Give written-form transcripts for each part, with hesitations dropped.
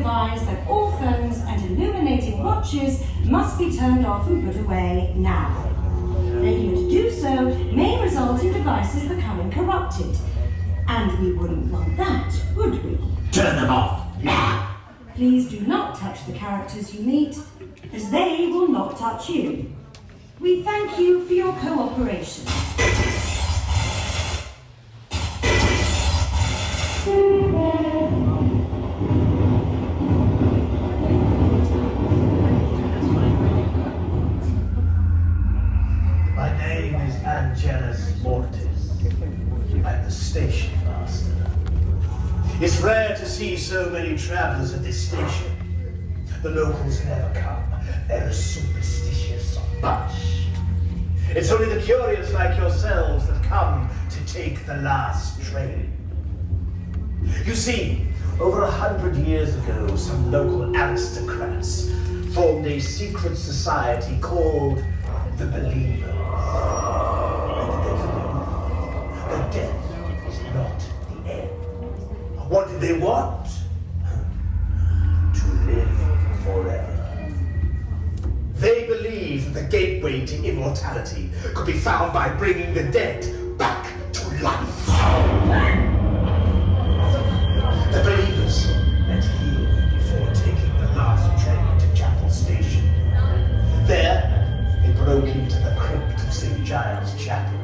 advise that all phones and illuminating watches must be turned off and put away now. Failure to do so may result in devices becoming corrupted. And we wouldn't want that, would we? Turn them off now! Please do not touch the characters you meet, as they will not touch you. We thank you for your cooperation. My name is Angelus Mortis. I'm the station master. It's rare to see so many travelers at this station. The locals never come. They're a superstitious bunch. It's only the curious like yourselves that come to take the last train. You see, over 100 years ago, some local aristocrats formed a secret society called the Believers. And they believe that death is not the end. What did they want? To live forever. They believed that the gateway to immortality could be found by bringing the dead back to life. The Believers met here before taking the last train to Chapel Station. There, they broke into the crypt of St. Giles Chapel,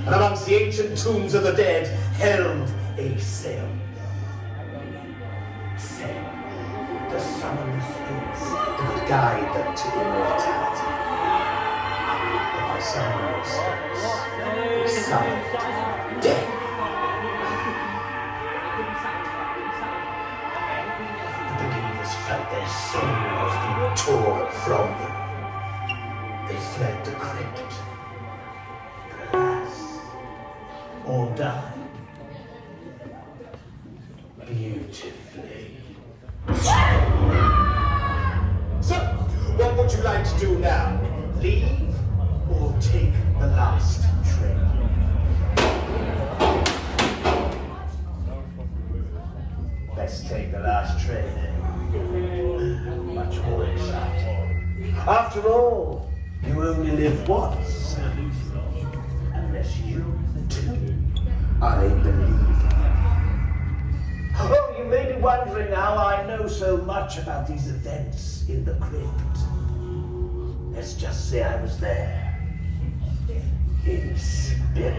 and amongst the ancient tombs of the dead, held a cell. To summon the spirits that would guide them to immortality. But by summoning those spirits, they summoned death. The Believers felt their souls being torn from them. They fled the crypt. Alas, or died. Beautifully. So, what would you like to do now? Leave or take the last train? Let's take the last train then. Much more exciting. After all, you only live once. Unless you, too, are a believer. Oh, you may be wondering how I know so much about these events in the crypt. Let's just say I was there. In spirit.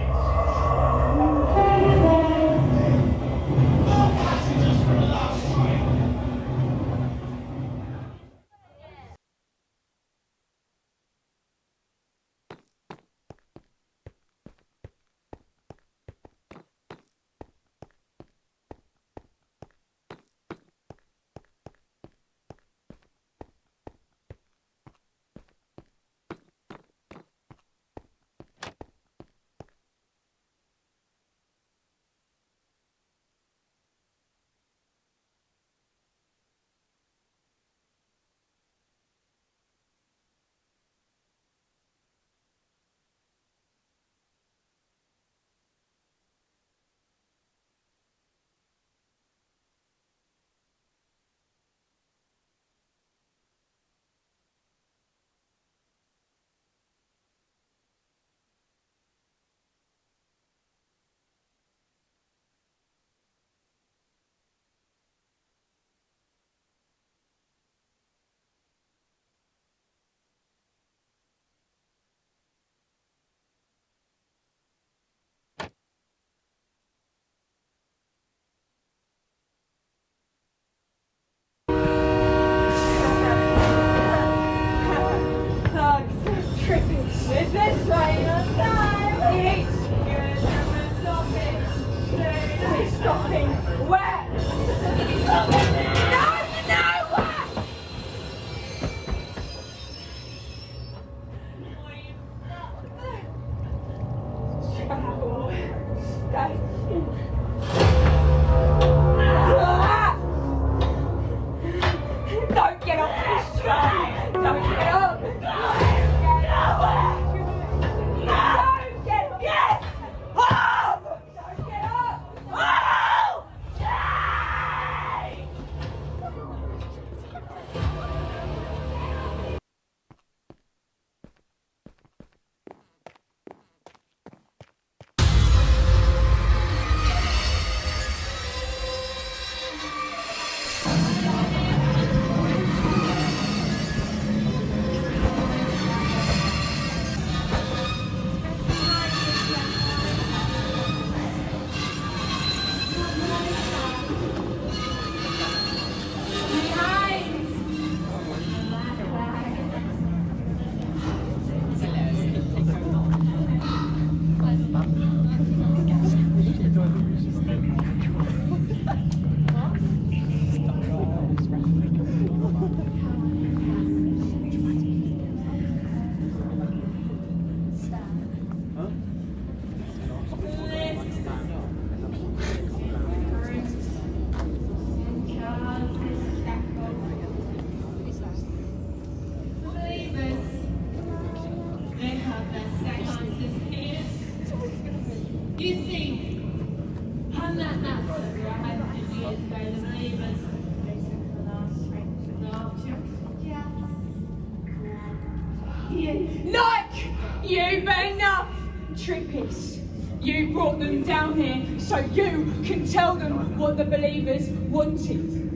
You've enough, Trippies. You brought them down here so you can tell them what the believers wanted.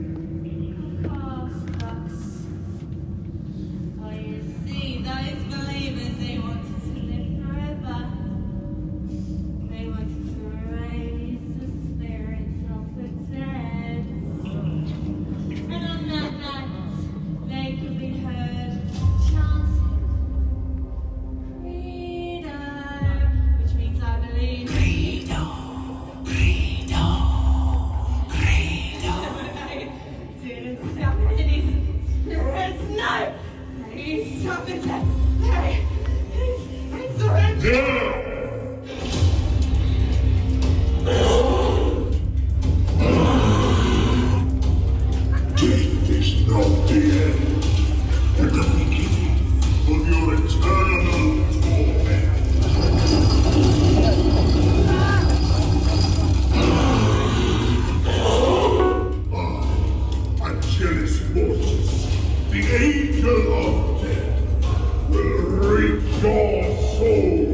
Oh, shucks. Oh, you see, those believers, they wanted to live forever. They wanted to raise the spirits of the dead. And on that night, they could be heard chanting freedom, which means I believe. Death is not the end, but the beginning of your eternal torment. Angelus Mortis, the angel of death, will reap your soul.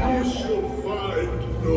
You shall find no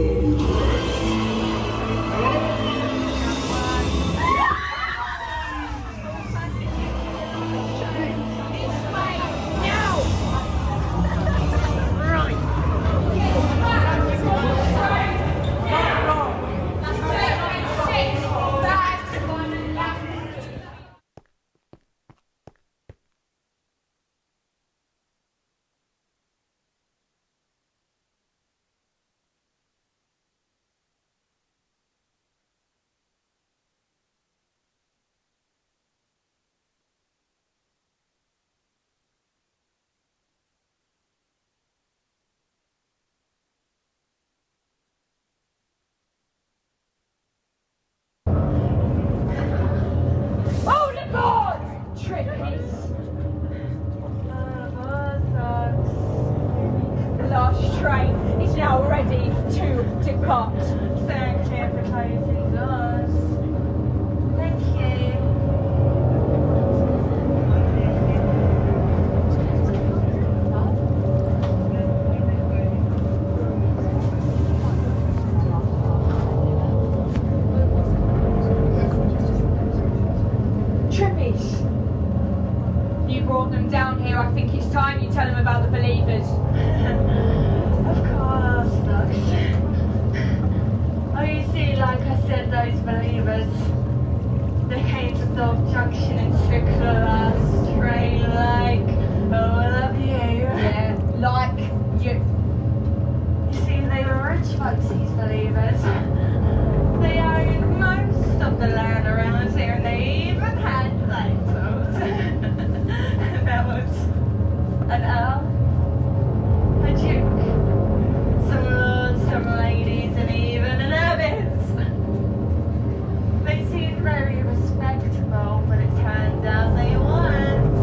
Hold it on, Trippies. The last train is now ready to depart. Thank you for closing us. Thank you. Trippies, you brought them down here. I think it's time you tell them about the believers. Of course, Lux. Oh, you see, like I said, those believers, they came to Thorpe Junction and took the last train like all of you. Yeah, like you. You see, they were rich folks, these believers. They owned most of the land around here, and they even had titles. There was an earl, a duke, some lords, some ladies, and even an abbess. They seemed very respectable, but it turned out they weren't.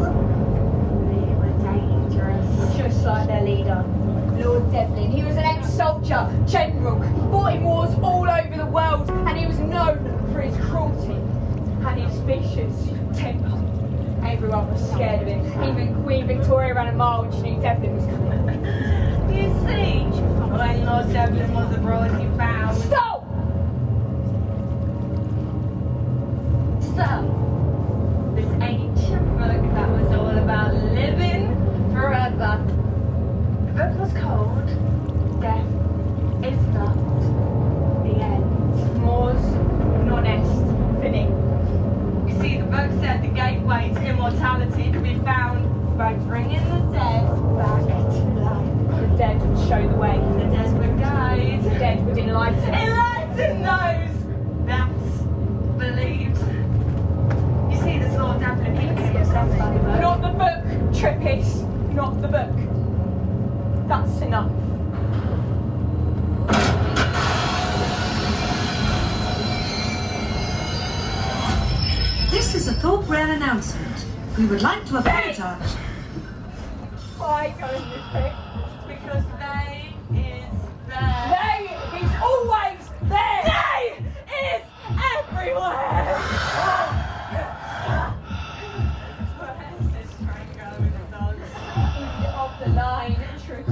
They were dangerous. Just like their leader, Lord Devlin. He was an ex-soldier, general, fought in wars all over the world, and he was known for his cruelty and his vicious temper. Everyone was scared of him. Even Queen Victoria ran a mile when she knew Devlin was coming. You see, when Lord Devlin was abroad, he found. Stop! So, this ancient book that was all about living forever. The book was called Death is Not the End. Mors non est fini. You see, the book said the gateway to immortality could be found by bringing the dead back to life. The dead would show the way. The dead would guide. The dead would enlighten. Enlighten those that believed. You see, this Lord Devlin, he became obsessed by the book. Not the book, Trippies. Not the book. That's enough. This is a Thorpe Rail announcement. We would like to apologise. Why go in this bit? Because they is there. They is always there. They is everywhere. Where's this train going, dog? End of the line, truth.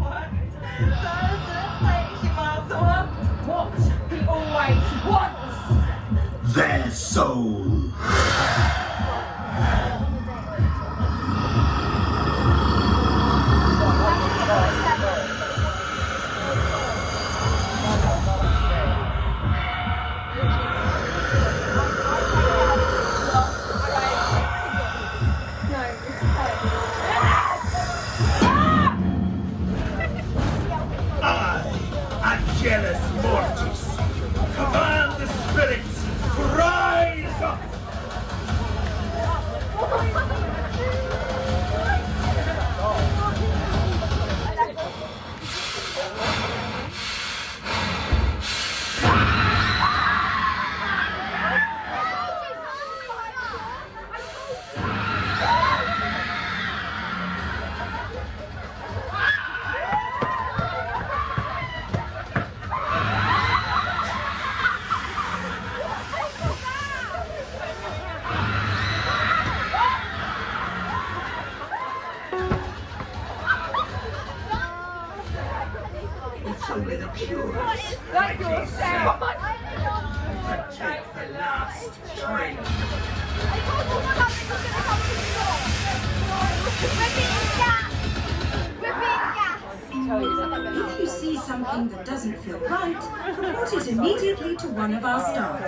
What? That's the place you must want. What he always wants. Their soul. I, Angelus Mortis, command the spirits to rise up. It's only the pure Like yourself. that take the last train. If you see something that doesn't feel right, report it immediately to one of our staff.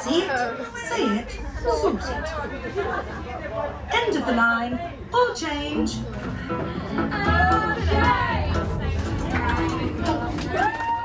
See it, say it, sort it. End of the line, or change. Okay.